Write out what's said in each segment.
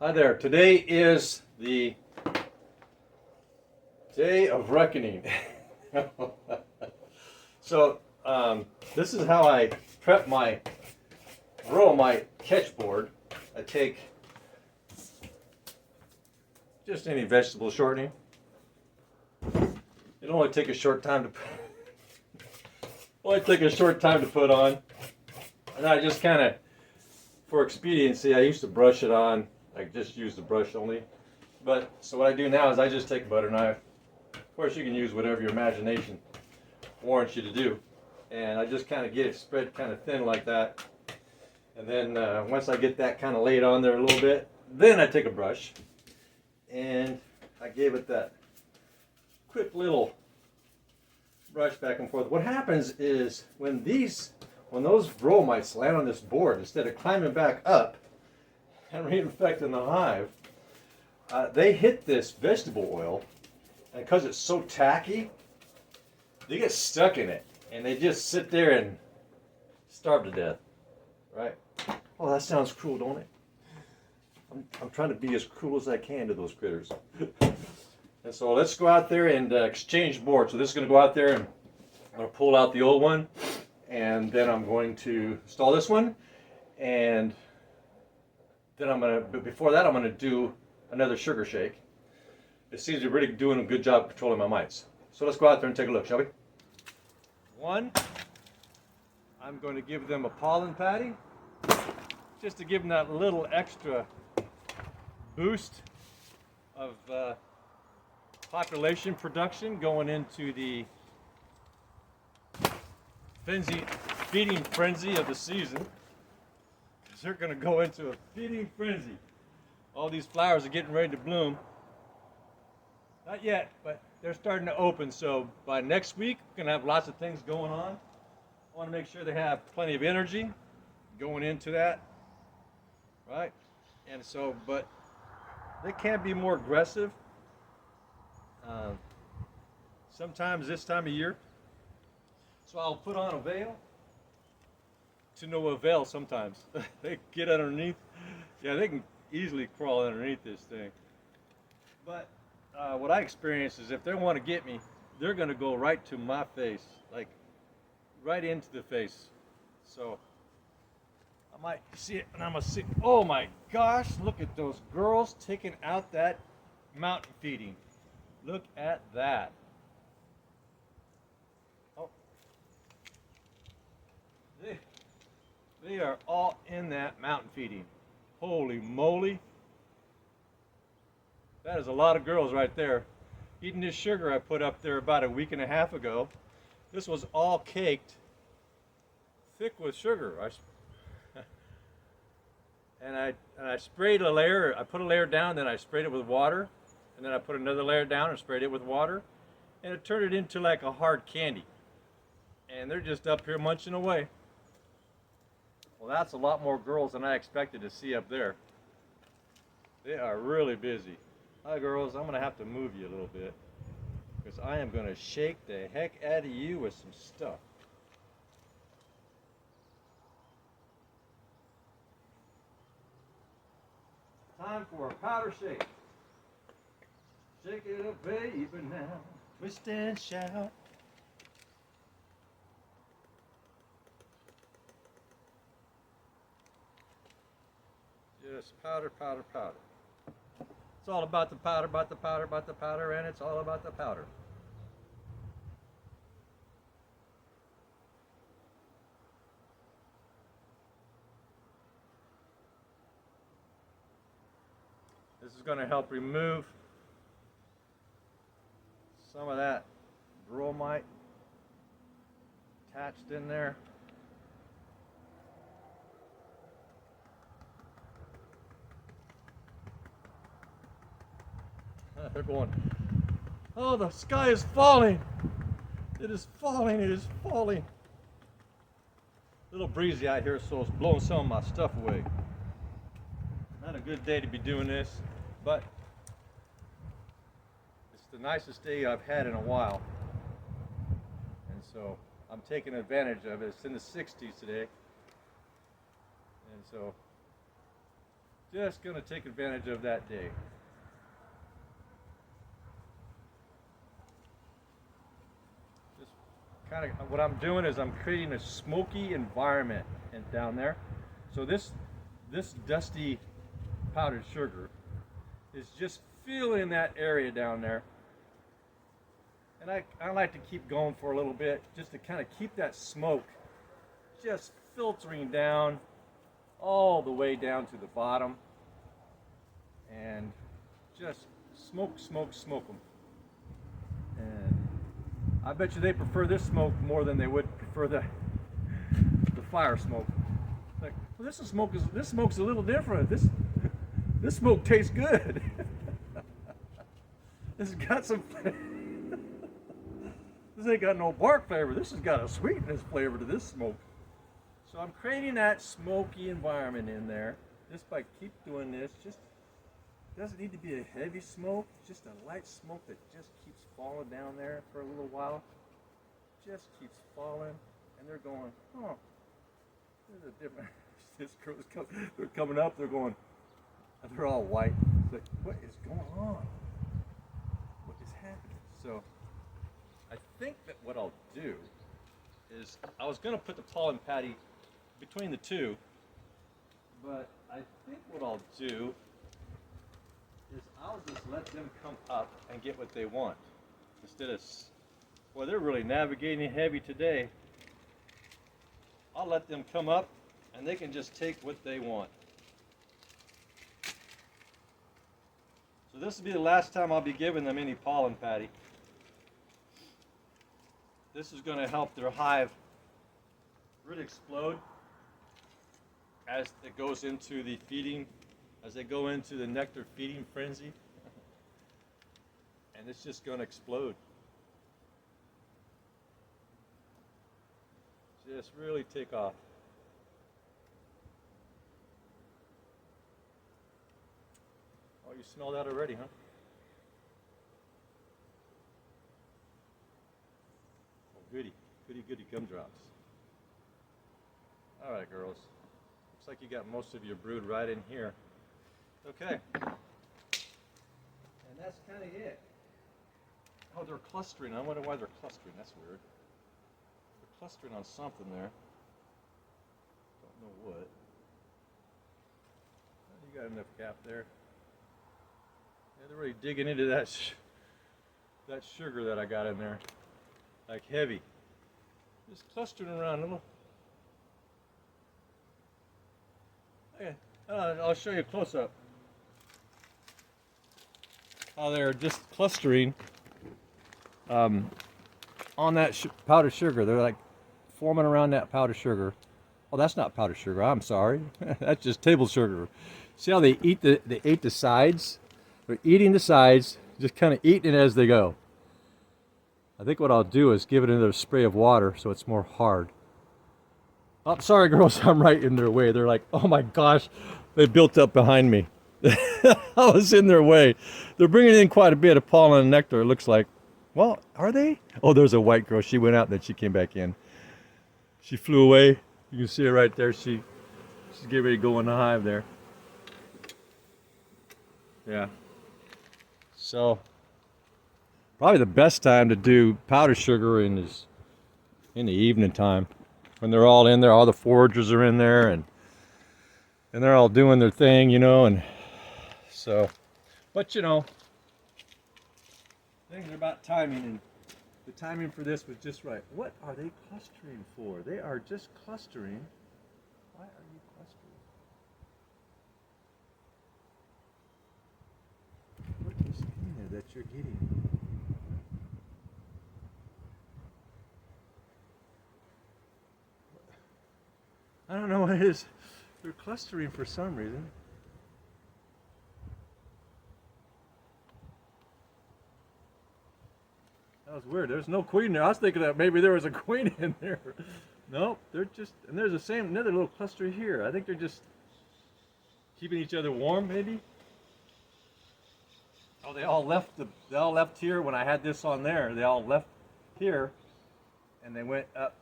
Hi there. Today is the day of reckoning. So this is how I prep my catch board. I take just any vegetable shortening. It'll only take a short time to put on, and I just kind of, for expediency, I used to brush it on. I just use the brush only. But so what I do now is I just take a butter knife. Of course, you can use whatever your imagination warrants you to do, and I just kind of get it spread kind of thin like that. And then once I get that kind of laid on there a little bit, then I take a brush and I gave it that quick little brush back and forth. What happens is when those Varroa mites land on this board, instead of climbing back up and reinfecting the hive, they hit this vegetable oil, and because it's so tacky, they get stuck in it, and they just sit there and starve to death, right? Oh, that sounds cruel, don't it? I'm trying to be as cruel as I can to those critters. And so let's go out there and exchange boards. So this is going to go out there, and I'm going to pull out the old one, and then I'm going to install this one, and then but before that, I'm going to do another sugar shake. It seems to be really doing a good job controlling my mites. So let's go out there and take a look, shall we? One, I'm going to give them a pollen patty, just to give them that little extra boost of population production going into the feeding frenzy of the season. Because they're going to go into a feeding frenzy. All these flowers are getting ready to bloom. Not yet, but they're starting to open. So by next week, we're going to have lots of things going on. I want to make sure they have plenty of energy going into that, right? And so, but they can be more aggressive sometimes this time of year. So I'll put on a veil to no avail sometimes. They get underneath. Yeah, they can easily crawl underneath this thing. But what I experience is if they want to get me, they're going to go right to my face, like right into the face. So I might see it, and I'm going to see, oh my gosh, look at those girls taking out that mountain feeding. Look at that. Oh. They are all in that mountain feeding. Holy moly. That is a lot of girls right there. Eating this sugar I put up there about a week and a half ago. This was all caked, thick with sugar. And I sprayed a layer. I put a layer down, then I sprayed it with water, and then I put another layer down and sprayed it with water, and it turned it into like a hard candy. And they're just up here munching away. Well, that's a lot more girls than I expected to see up there. They are really busy. Hi girls, I'm going to have to move you a little bit, because I am going to shake the heck out of you with some stuff. Time for a powder shake. Shake it up, baby, now. Twist and shout. Just powder, powder, powder. It's all about the powder, about the powder, about the powder, and it's all about the powder. This is going to help remove some of that Varroa mite attached in there. They're going, oh, the sky is falling. It is falling, it is falling. A little breezy out here, so it's blowing some of my stuff away. Not a good day to be doing this, but it's the nicest day I've had in a while. And so I'm taking advantage of it. It's in the 60s today. And so Just gonna take advantage of that day. Just kind of what I'm doing is I'm creating a smoky environment down there. So this dusty powdered sugar is just filling that area down there. And I like to keep going for a little bit just to kind of keep that smoke just filtering down all the way down to the bottom, and just smoke them. And I bet you they prefer this smoke more than they would prefer the fire smoke. Like, well, this smoke's a little different. This smoke tastes good. This has got some flavor. This ain't got no bark flavor. This has got a sweetness flavor to this smoke. So I'm creating that smoky environment in there just by keep doing this. Just doesn't need to be a heavy smoke, just a light smoke that just keeps falling down there for a little while. Just keeps falling, and they're going, oh, there's a different. They're coming up. They're going. They're all white. It's like, what is going on? What is happening? So I think that what I'll do is I was going to put the pollen patty between the two, but I think what I'll do is I'll just let them come up and get what they want instead of, well, they're really navigating heavy today. I'll let them come up and they can just take what they want. So this will be the last time I'll be giving them any pollen patty. This is going to help their hive really explode as it goes into the feeding, as they go into the nectar feeding frenzy. And it's just going to explode. Just really take off. Oh, you smell that already, huh? Oh, goody, goody, goody gumdrops. All right, girls. Looks like you got most of your brood right in here. Okay. And that's kind of it. Oh, they're clustering. I wonder why they're clustering. That's weird. They're clustering on something there. Don't know what. You got enough cap there. Yeah, they're really digging into that sugar that I got in there. Like heavy. Just clustering around a little. Okay, I'll show you a close-up. How they're just clustering on that powdered sugar. They're like forming around that powdered sugar. Oh, that's not powdered sugar. I'm sorry. That's just table sugar. See how they eat they ate the sides? They're eating the sides, just kind of eating it as they go. I think what I'll do is give it another spray of water so it's more hard. Oh, sorry, girls, I'm right in their way. They're like, oh my gosh, they built up behind me. I was in their way. They're bringing in quite a bit of pollen and nectar, it looks like. Well, are they? Oh, there's a white girl. She went out and then she came back in. She flew away. You can see her right there. She's getting ready to go in the hive there. Yeah. So, probably the best time to do powder sugar is in the evening time. When they're all in there, all the foragers are in there, and they're all doing their thing, you know, and so, but you know, things are about timing, and the timing for this was just right. What are they clustering for? They are just clustering. Why are you clustering? What is in there that you're getting? I don't know what it is. They're clustering for some reason. That was weird. There's no queen there. I was thinking that maybe there was a queen in there. Nope, they're just, and there's another little cluster here. I think they're just keeping each other warm, maybe. Oh, they all left here when I had this on there. They all left here, and they went up.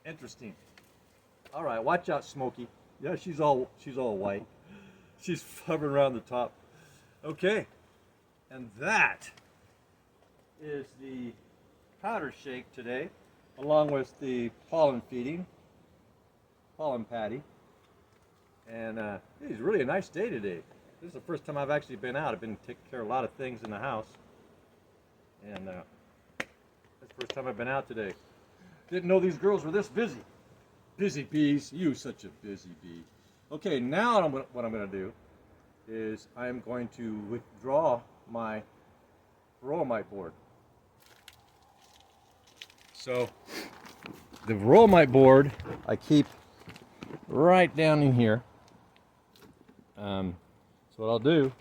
Interesting. All right, watch out, Smokey. Yeah, she's all white. She's hovering around the top. Okay, and that is the powder shake today, along with the pollen feeding, pollen patty. And it's really a nice day today. This is the first time I've actually been out. I've been taking care of a lot of things in the house. And that's the first time I've been out today. Didn't know these girls were this busy. Busy bees. You such a busy bee. Okay, now what I'm going to do is I'm going to withdraw my Varroa mite board. So the Varroa mite board I keep right down in here. So what I'll do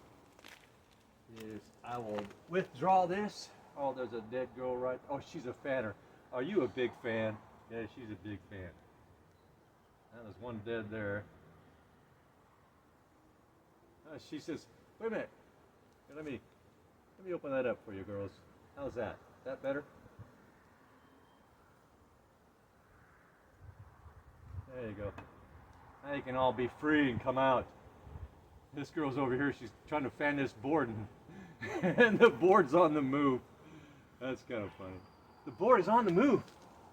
is I will withdraw this. Oh, there's a dead girl right. Oh, she's a fanner. Are you a big fan? Yeah, she's a big fan. Now there's one dead there. She says, wait a minute. Here, let me open that up for you girls. How's that? Is that better? There you go. Now you can all be free and come out. This girl's over here. She's trying to fan this board, and the board's on the move. That's kind of funny. The board is on the move.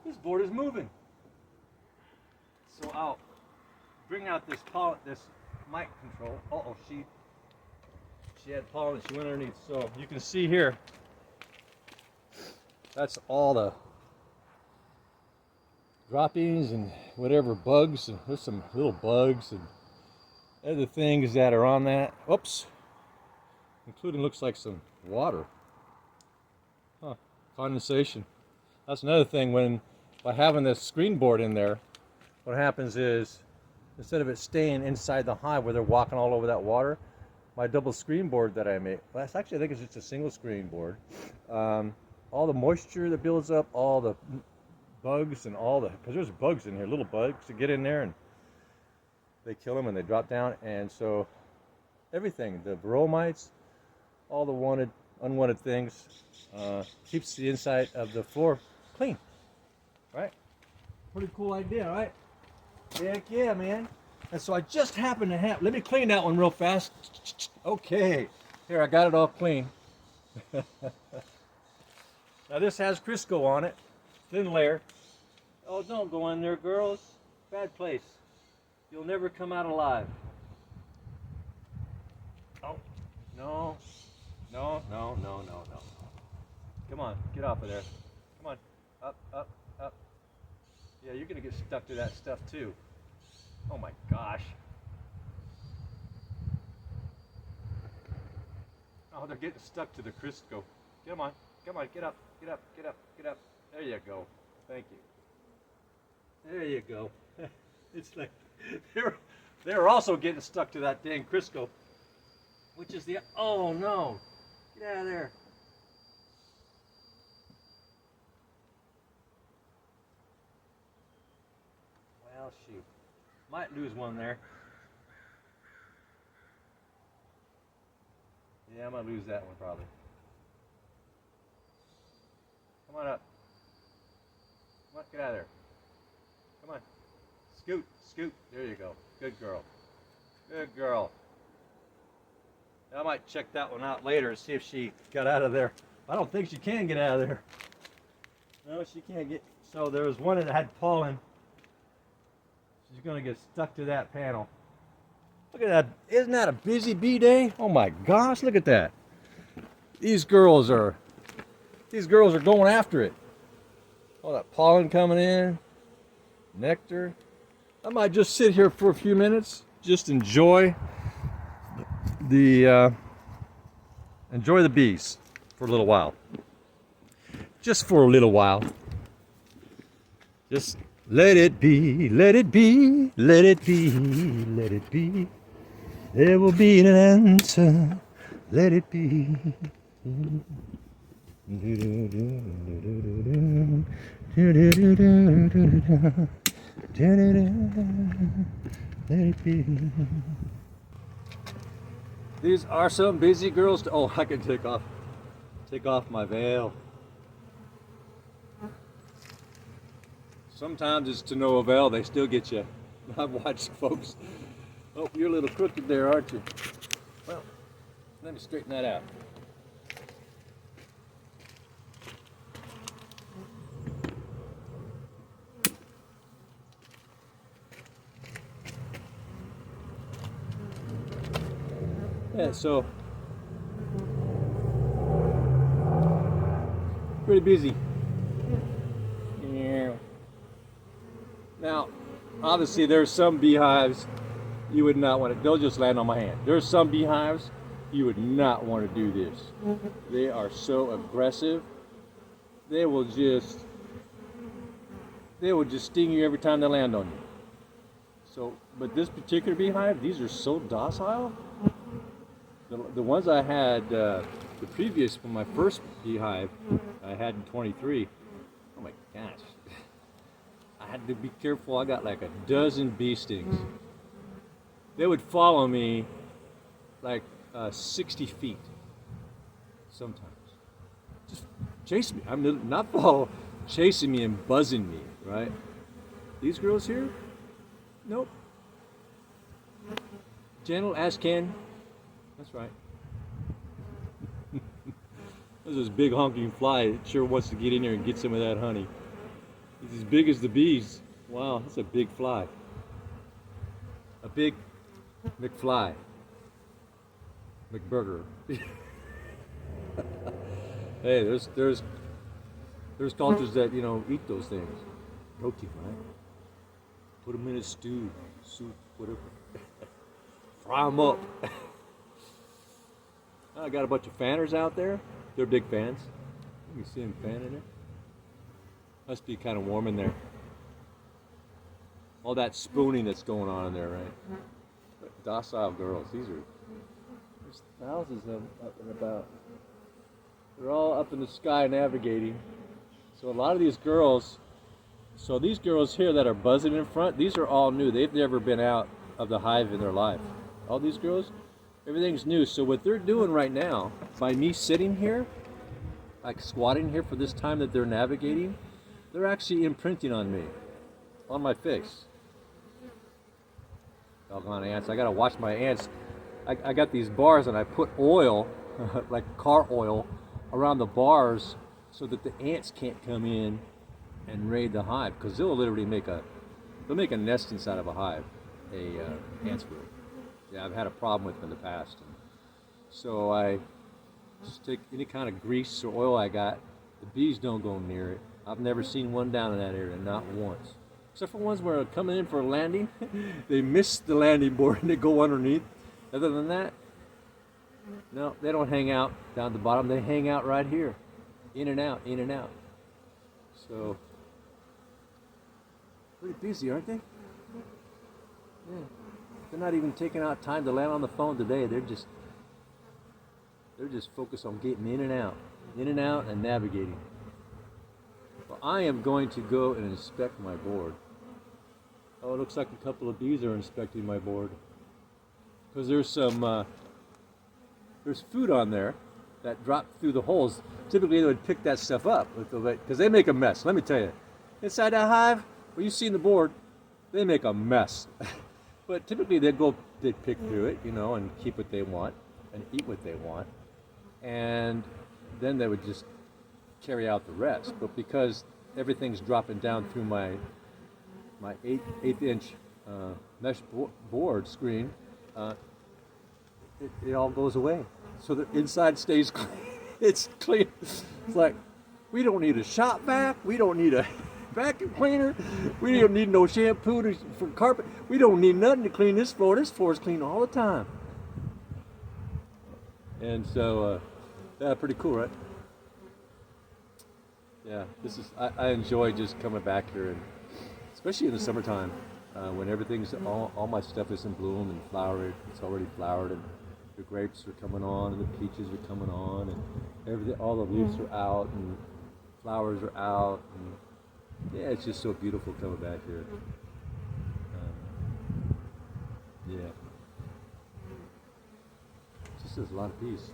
This board is moving. So I'll bring out this mite control. Uh-oh, she had pollen. She went underneath. So you can see here. That's all the droppings and whatever bugs. And there's some little bugs and other things that are on that. Oops. Including looks like some water. Huh. Condensation. That's another thing by having this screen board in there, what happens is instead of it staying inside the hive where they're walking all over that water, my double screen board that I made, well, I think it's just a single screen board. All the moisture that builds up, all the bugs and because there's bugs in here, little bugs that get in there and they kill them and they drop down. And so everything, the Varroa mites, all the unwanted things, keeps the inside of the floor clean, right? Pretty cool idea, right? Heck yeah, man. And so I just happened to let me clean that one real fast. Okay, here, I got it all clean. Now this has Crisco on it, thin layer. Oh, don't go in there, girls. Bad place. You'll never come out alive. Oh, no. No. Come on, get off of there. Come on, up. Yeah, you're gonna get stuck to that stuff too. Oh my gosh. Oh, they're getting stuck to the Crisco. Come on, get up. There you go. Thank you. There you go. It's like they're also getting stuck to that dang Crisco, which is oh no, get out of there. Well, shoot, might lose one there. Yeah, I'm gonna lose that one probably. Come on up. Come on, get out of there. Come on. Scoot. There you go. Good girl. Good girl. I might check that one out later and see if she got out of there. I don't think she can get out of there. No, she can't get. So there was one that had pollen. She's going to get stuck to that panel. Look at that. Isn't that a busy bee day? Oh my gosh, look at that. These girls are going after it. All that pollen coming in. Nectar. I might just sit here for a few minutes, just enjoy the bees for a little while. Just for a little while. Just let it be, let it be, let it be, let it be. There will be an answer. Let it be. Let it be. These are some busy girls. Oh, I can take off my veil. Sometimes it's to no avail. They still get you. I've watched folks Oh, you're a little crooked there, aren't you? Well, let me straighten that out. Yeah, so pretty busy. Yeah. Now, obviously, there's some beehives you would not want to. They'll just land on my hand. There's some beehives you would not want to do this. They are so aggressive. They will just sting you every time they land on you. So, but this particular beehive, these are so docile. The ones I had, the previous, from my first beehive, I had in 23. Oh my gosh. I had to be careful. I got like a dozen bee stings. They would follow me like 60 feet sometimes. Just chase me. I'm not follow, chasing me and buzzing me, right? These girls here, nope. Gentle as can. That's right. There's this big honking fly that sure wants to get in there and get some of that honey. He's as big as the bees. Wow, that's a big fly. A big McFly. McBurger. Hey, there's cultures that, you know, eat those things. Protein, right? Put them in a stew, soup, whatever. Fry them up. I got a bunch of fanners out there. They're big fans. You can see them fanning there. Must be kind of warm in there. All that spooning that's going on in there, right? But docile girls. There's thousands of them up and about. They're all up in the sky navigating. So a lot of these girls, so these girls here that are buzzing in front, these are all new. They've never been out of the hive in their life. All these girls, everything's new. So what they're doing right now, by me sitting here, like squatting here for this time that they're navigating, they're actually imprinting on me, on my face. Doggone ants. I gotta watch my ants. I got these bars and I put oil, like car oil, around the bars so that the ants can't come in and raid the hive, because they'll literally make a nest inside of a hive, ants will. Yeah, I've had a problem with them in the past. And so I just take any kind of grease or oil I got. The bees don't go near it. I've never seen one down in that area, not once. Except for ones where coming in for a landing, they miss the landing board and they go underneath. Other than that, no, they don't hang out down at the bottom. They hang out right here, in and out, in and out. So, pretty busy, aren't they? Yeah. They're not even taking out time to land on the phone today. They're just focused on getting in and out, and navigating. Well, I am going to go and inspect my board. Oh, it looks like a couple of bees are inspecting my board. Because there's some, there's food on there that dropped through the holes. Typically, they would pick that stuff up because they make a mess. Let me tell you, inside that hive, well, you've seen the board, they make a mess. But typically, they'd pick through it, you know, and keep what they want and eat what they want, and then they would just carry out the rest. But because everything's dropping down through my eighth inch mesh board screen, it all goes away. So the inside stays clean. It's clean. It's like, we don't need a shop vac. We don't need a vacuum cleaner. We don't need no shampoo for carpet. We don't need nothing to clean this floor. This floor is clean all the time. And so, yeah, pretty cool, right? Yeah, this is. I enjoy just coming back here, and especially in the summertime, when everything's all my stuff is in bloom and flowered. It's already flowered, and the grapes are coming on, and the peaches are coming on, and everything. All the leaves are out, and flowers are out, and yeah, it's just so beautiful coming back here. Yeah, just there's a lot of peace.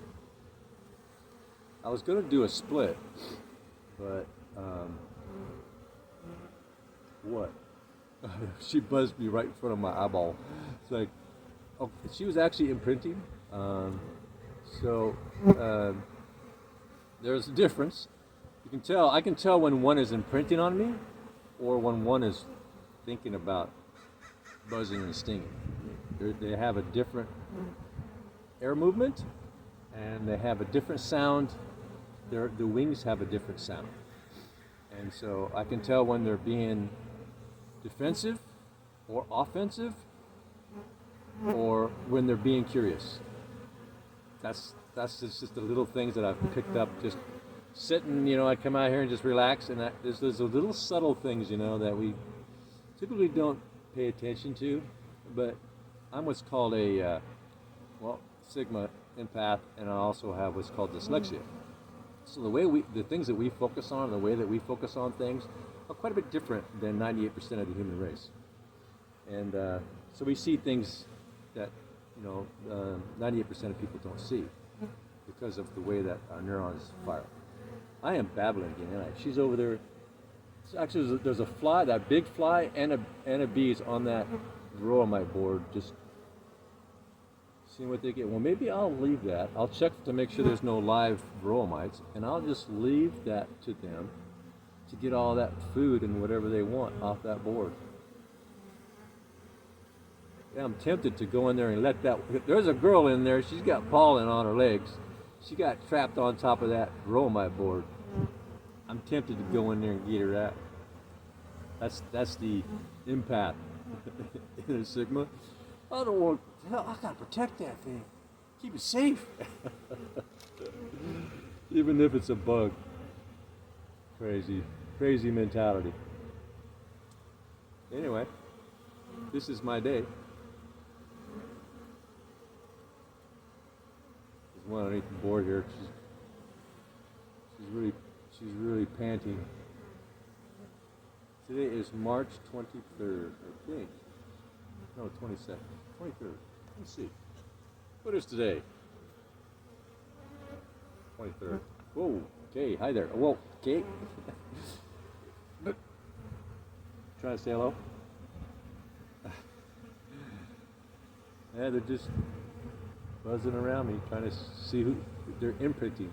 I was gonna do a split, but what? She buzzed me right in front of my eyeball. It's like, Oh, she was actually imprinting. So um, there's a difference. You can tell. I can tell when one is imprinting on me, or when one is thinking about buzzing and stinging. They have a different air movement, and they have a different sound. The wings have a different sound, and so I can tell when they're being defensive, or offensive, or when they're being curious. That's just the little things that I've picked up just sitting. I come out here and just relax, and there's those little subtle things, that we typically don't pay attention to. But I'm what's called a Sigma empath, and I also have what's called dyslexia. So the things that we focus on, the way that we focus on things, are quite a bit different than 98% of the human race. And so we see things that 98% of people don't see because of the way that our neurons fire. I am babbling again, aren't I? She's over there. Actually, there's a fly, that big fly, and a bee's on that row on my board, just seeing what they get. Well, maybe I'll leave that. I'll check to make sure there's no live Varroa mites, and I'll just leave that to them to get all that food and whatever they want off that board. Yeah, I'm tempted to go in there and let that. There's a girl in there. She's got pollen on her legs. She got trapped on top of that Varroa mite board. I'm tempted to go in there and get her out. That's the empath in a Sigma. I don't want. Hell, I gotta protect that thing. Keep it safe. Even if it's a bug. Crazy mentality. Anyway, this is my day. There's one underneath the board here. She's really panting. Today is March 23rd, I think. No, 22nd. 23rd. Let's see. What is today? 23rd. Whoa. Okay. Hi there. Whoa. Okay. Trying to say hello? Yeah, they're just buzzing around me, trying to see who they're imprinting.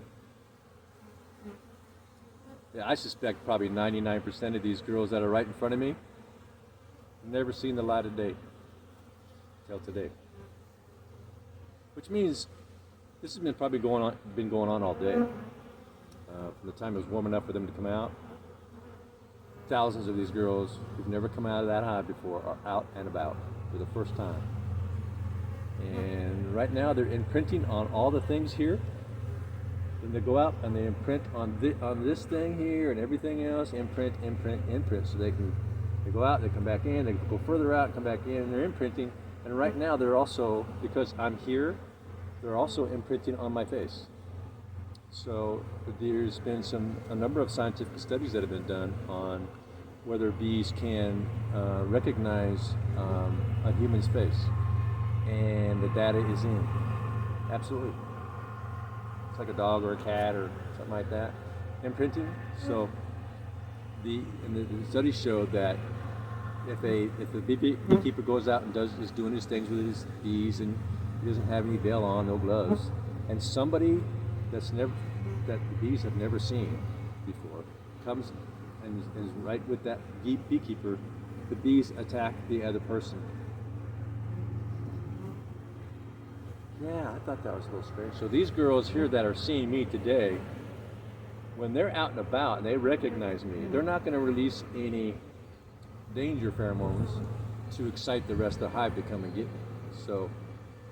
Yeah, I suspect probably 99% of these girls that are right in front of me never seen the light of day till today. Which means this has been probably going on all day. From the time it was warm enough for them to come out, thousands of these girls who've never come out of that hive before are out and about for the first time. And right now they're imprinting on all the things here. Then they go out and they imprint on this thing here and everything else, imprint. So they go out, they come back in, they go further out, come back in, and they're imprinting. And right now they're also, because I'm here, they're also imprinting on my face. So there's been a number of scientific studies that have been done on whether bees can recognize a human's face. And the data is in. Absolutely. It's like a dog or a cat or something like that. Imprinting. So the studies showed that if the beekeeper goes out and is doing his things with his bees and he doesn't have any veil on, no gloves, and somebody that the bees have never seen before comes and is right with that beekeeper, the bees attack the other person. Yeah, I thought that was a little strange. So these girls here that are seeing me today, when they're out and about and they recognize me, they're not going to release any danger pheromones to excite the rest of the hive to come and get me. So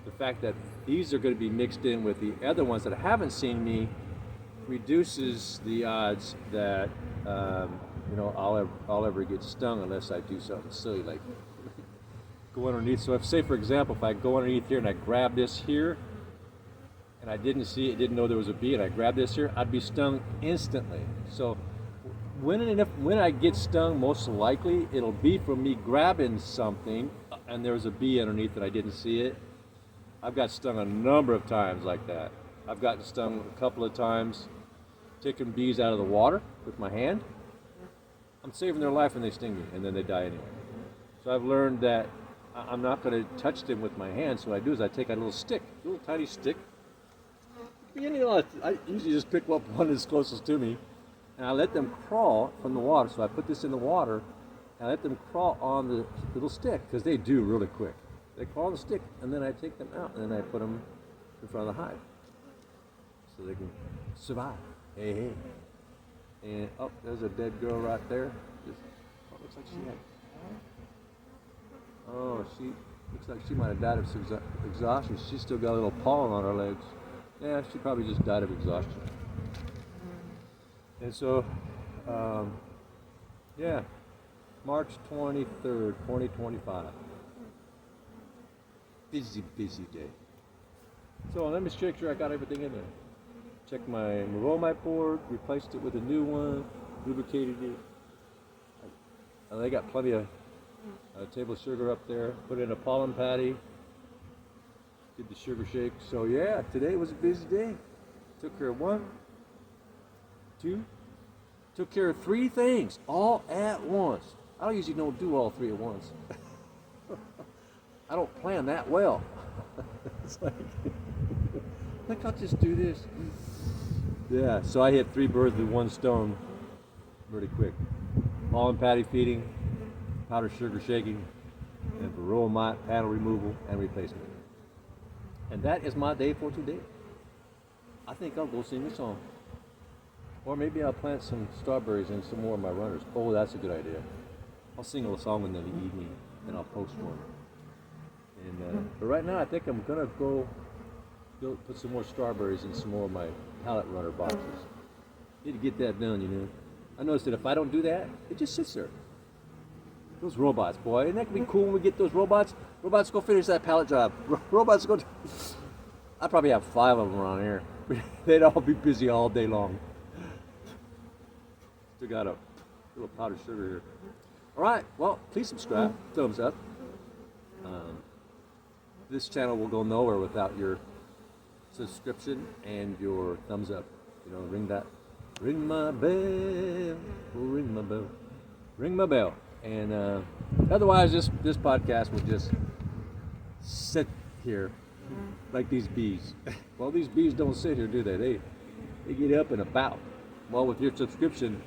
the fact that these are going to be mixed in with the other ones that haven't seen me reduces the odds that I'll ever get stung unless I do something silly like go underneath. So if, say for example, if I go underneath here and I grab this here and I didn't see it, didn't know there was a bee, and I grab this here, I'd be stung instantly. So when I get stung, most likely it'll be from me grabbing something and there was a bee underneath and I didn't see it. I've got stung a number of times like that. I've gotten stung a couple of times taking bees out of the water with my hand. I'm saving their life and they sting me, and then they die anyway. So I've learned that I'm not going to touch them with my hand. So what I do is I take a little stick, a little tiny stick. You know, I usually just pick up one that's closest to me, and I let them crawl from the water. So I put this in the water, and I let them crawl on the little stick, because they do really quick. They crawl on the stick, and then I take them out, and then I put them in front of the hive, so they can survive. Hey, hey. And, oh, there's a dead girl right there. Just, oh, looks like she had, oh, she looks like she might have died of exhaustion. She's still got a little pollen on her legs. Yeah, she probably just died of exhaustion. And so, yeah, March 23rd, 2025. Busy, busy day. So let me check sure I got everything in there. Check my Varroa board, replaced it with a new one, lubricated it. They got plenty of table sugar up there. Put in a pollen patty. Did the sugar shake. So yeah, today was a busy day. Took care of 1, 2, took care of 3 things all at once. I don't usually don't do all 3 at once. I don't plan that well. It's like I'll just do this. Yeah, so I hit 3 birds with 1 stone really quick. Pollen patty feeding, powdered sugar shaking, and Varroa mite panel removal and replacement. And that is my day for today. I think I'll go sing a song. Or maybe I'll plant some strawberries and some more of my runners. Oh, that's a good idea. I'll sing a song in the evening, and I'll post one. And but right now, I think I'm gonna go put some more strawberries in some more of my pallet runner boxes. Need to get that done, you know. I noticed that if I don't do that, it just sits there. Those robots, boy, isn't that gonna be cool when we get those robots? Robots go finish that pallet job. Robots go. I probably have 5 of them around here. They'd all be busy all day long. Still got a little powdered sugar here. All right, well, please subscribe, thumbs up. This channel will go nowhere without your subscription and your thumbs up. You know, ring my bell, oh, ring my bell, ring my bell. And otherwise, this podcast will just sit here like these bees. Well, these bees don't sit here, do they? They get up and about. Well, with your subscription,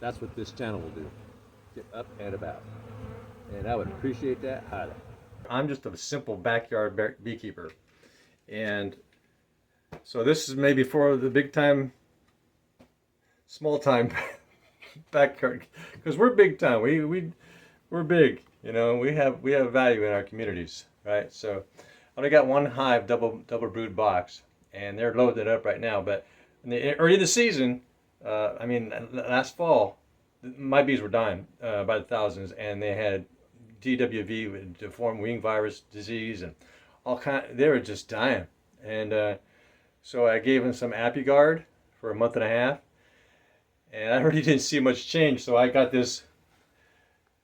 that's what this channel will do. Get up and about. And I would appreciate that highly. I'm just a simple backyard beekeeper. And so this is maybe for the big time, small time backyard, because we're big time. We're big, you know. We have value in our communities, right? So I only got 1 hive double brood box, and they're loaded up right now. But early in the season, I mean last fall, my bees were dying by the thousands, and they had DWV, with deformed wing virus disease, and all kind. They were just dying, and so I gave them some ApiGuard for a month and a half. And I really didn't see much change, so I got this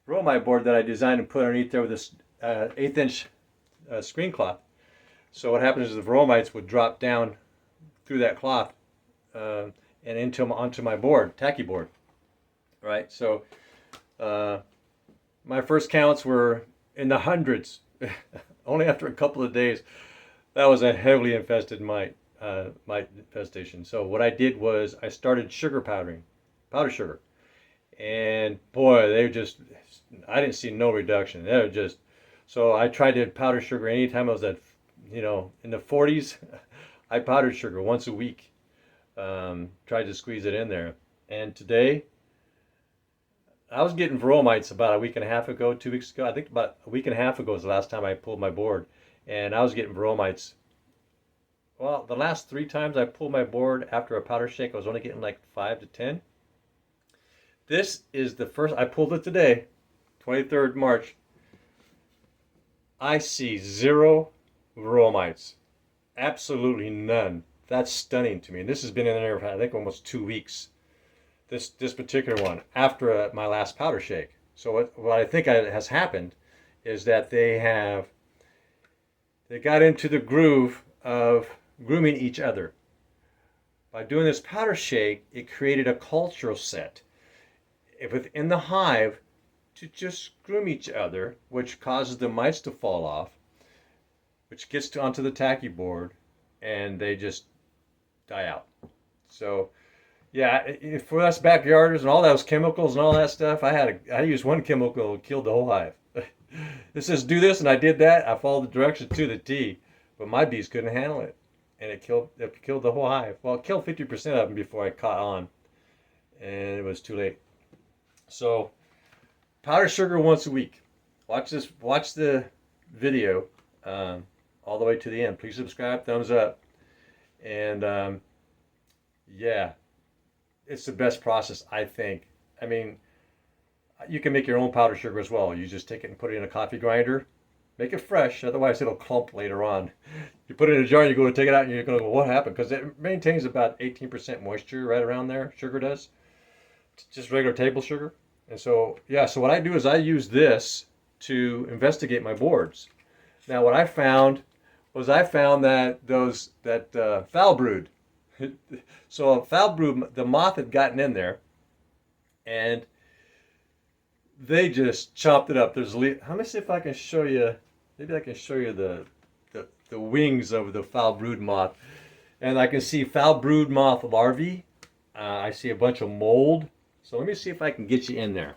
Varroa board that I designed and put underneath there with this 1/8" screen cloth. So what happens is the Varroa mites would drop down through that cloth and onto my board, tacky board. Right. So my first counts were in the hundreds. Only after a couple of days. That was a heavily infested mite infestation. So what I did was I started powder sugar, and boy, I didn't see no reduction. They were just, so I tried to powder sugar anytime I was at, you know, in the 40s. I powdered sugar once a week. Tried to squeeze it in there. And today, I was getting Varroa mites about a week and a half ago, 2 weeks ago. I think about a week and a half ago was the last time I pulled my board, and I was getting Varroa mites. Well, the last 3 times I pulled my board after a powder shake, I was only getting like 5 to 10. This is the first, I pulled it today, 23rd March. I see 0 Varroa mites. Absolutely none. That's stunning to me. And this has been in there for, I think, almost 2 weeks. This particular one, after my last powder shake. So what I think has happened is that they got into the groove of grooming each other. By doing this powder shake, it created a cultural set. Within the hive, to just groom each other, which causes the mites to fall off, which gets onto the tacky board, and they just die out. So, yeah, for us backyarders and all those chemicals and all that stuff, I used one chemical that killed the whole hive. It says do this, and I did that. I followed the directions to the T, but my bees couldn't handle it, and it killed the whole hive. Well, it killed 50% of them before I caught on, and it was too late. So, powdered sugar once a week. Watch the video all the way to the end. Please subscribe, thumbs up, and yeah, it's the best process, I think. I mean, you can make your own powdered sugar as well. You just take it and put it in a coffee grinder. Make it fresh, otherwise it'll clump later on. You put it in a jar and you go to take it out and you're going to go, what happened? Because it maintains about 18% moisture right around there, sugar does. Just regular table sugar. And so, yeah, so what I do is I use this to investigate my boards. Now what I found that foul brood. So foul brood, the moth had gotten in there, and they just chopped it up. Let me see if I can show you. Maybe I can show you the wings of the foul brood moth, and I can see foul brood moth larvae. I see a bunch of mold. So let me see if I can get you in there.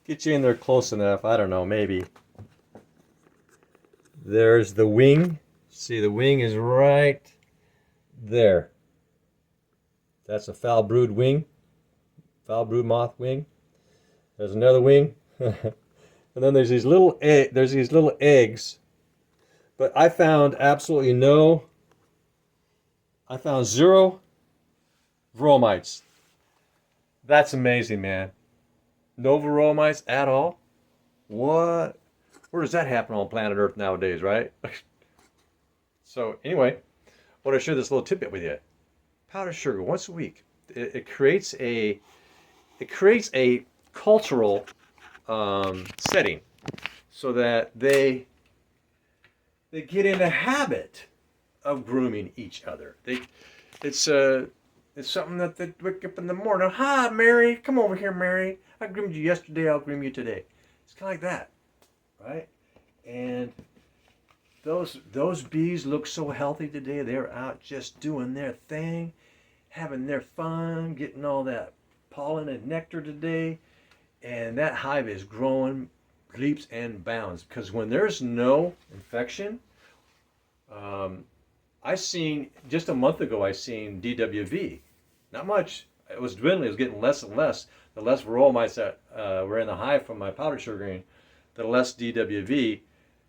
Get you in there close enough. I don't know, maybe. There's the wing. See, the wing is right there. That's a foul brood wing. Foul brood moth wing. There's another wing. And then there's these little eggs. But I found zero Varroa mites. That's amazing, man. No Varroa mites at all? What? Where does that happen on planet Earth nowadays, right? So anyway, I want to share this little tidbit with you. Powdered sugar once a week. It creates a cultural setting so that they get in the habit of grooming each other. It's something that they wake up in the morning. Hi, Mary. Come over here, Mary. I groomed you yesterday. I'll groom you today. It's kind of like that, right? And those bees look so healthy today. They're out just doing their thing, having their fun, getting all that pollen and nectar today. And that hive is growing leaps and bounds, because when there's no infection, just a month ago, I seen DWV. Not much. It was dwindling. It was getting less and less. The less Varroa mites that were in the hive from my powdered sugaring, the less DWV.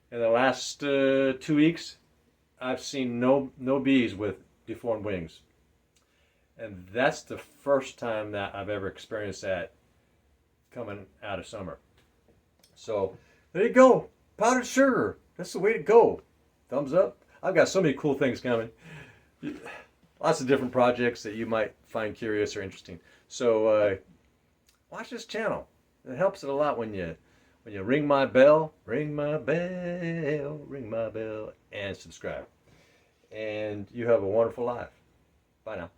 In the last 2 weeks, I've seen no bees with deformed wings. And that's the first time that I've ever experienced that coming out of summer. So there you go. Powdered sugar. That's the way to go. Thumbs up. I've got so many cool things coming. Lots of different projects that you might find curious or interesting. So watch this channel. It helps it a lot when you ring my bell, and subscribe. And you have a wonderful life. Bye now.